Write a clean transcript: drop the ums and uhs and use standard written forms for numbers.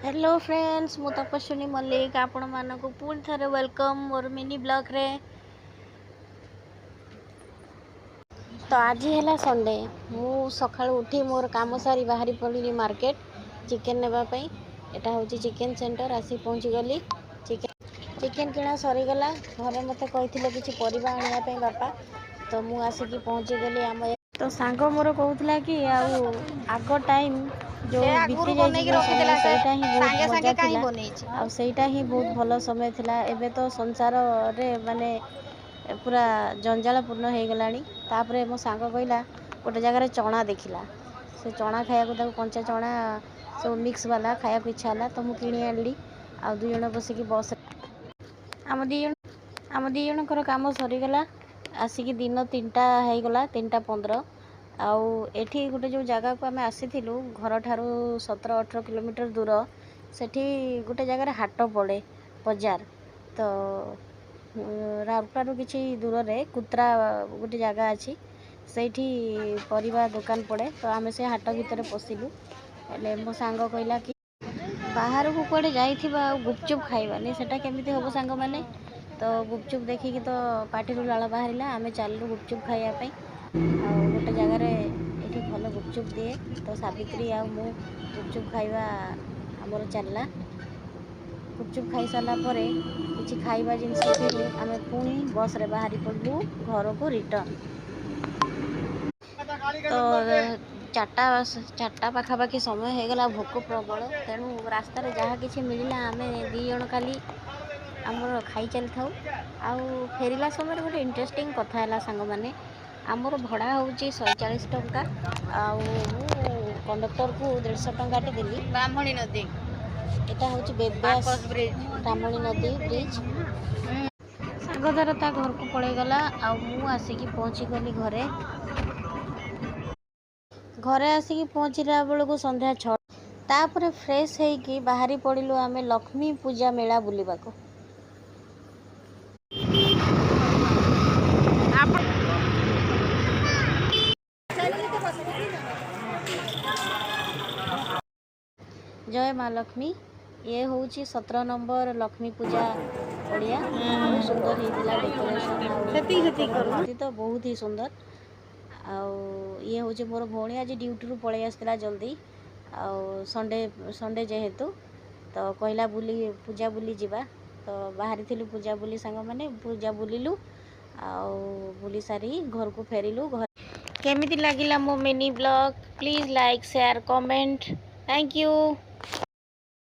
Hello friends मु तपस्विनी मल्लिक आपण मानक पुणी थे वेलकम मोर मिनी ब्लॉग रे। तो आज है संडे मु सका उठी मोर काम सारी बाहरी पड़ी मार्केट चिकेन नेबापी। एटा हूँ चिकेन सेंटर आसी पहुँची गली। चिकेन किणा सरीगला घरे मत कही किसी परिबा आने बापा तो मु आसिकी पहुँची गली आम। तो सांग मोर कहूला कि आग टाइम जो बीती जाइए ସେଇଟା ହିଁ बहुत मजा थिला आ ସେଇଟା ହିଁ बहुत भल समय थिला। एबे तो संसार रे माने पूरा जंजालपूर्ण हो गलानी। तापरे मो सांग कहला गोटे जगह चना देखिला से चना खाया कंचा चना सब मिक्स वाला खाया इच्छा है तो मुझे किणी आनली। आ दुई जन बसिकी बस आम दी जनकर काम सरीगला आसिकी दिन 3टा होगला 3:15 आउ एठी गोटे जो जगह को आम आसी घर ठारू 17-18 किलोमीटर दूर सेठी गोटे जगह हाट पड़े बजार। तो राउरकेला किसी दूर रे कुत्रा गोटे जगह अच्छी सेठी परिवा दुकान पड़े। तो आम से हाट भितर पशिलु हेले मो सांग कहला कि बाहर को कड़े जाइथिबा गुपचुप खाइबानी सेटा केमिति होबो सांग माने। तो गुपचुप देखिकी तो पाटिरू लाल बाहरिला आम चलू गुपचुप खाइबापी। आ गोटे जगार ये भल गुपचुप दिए तो सावित्री आ मु गुपचुप खाइबा आमर चलला। गुपचुप खाई सारापर किसी खाइबा जिनस किणी आम पुणी बस रे बाहरी पड़ू घर को रिटर्न। तो 4टा पाखापाखि समय होगला भोक प्रबल तेणु रास्त जहाँ किसी मिलला आम दी जन खाली आमर खाई चली था। आउ फेरला समय गोटे इंटरेस्टिंग कथा है सांग माने आमर भड़ा हूँ 140 टंका आउ कंडक्टर को 150 टंका देली। ब्राह्मणी नदी एटा हूँ बेदब्यास ब्राह्मणी नदी ब्रिज। सांग द्वारा ता घर को पलैगला आउ मु आसिकी पहुँची गली घरे। घरे आसिकी पहुँचला बेलू संध्या 6। तापर फ्रेश होइकी बाहरी पड़िलु आमे लक्ष्मी पूजा मेला बुलिबाको। जय माँ लक्ष्मी ये हूँ 17 नंबर लक्ष्मी पूजा पड़िया। बहुत सुंदर होता डेकोरेशन तो बहुत ही सुंदर। ये हूँ मोर भौणी आज ड्यूटी रू पलि आसला जल्दी आउ संडे जेहेतु तो कहला बुली पूजा बुली जीवा। तो बाहरी थिलु पूजा बुली सांग माने पूजा बुलिलु आउ बुली सारी घर को फेरिलु। घर केमिति लागिला मो mini blog please like share comment thank you.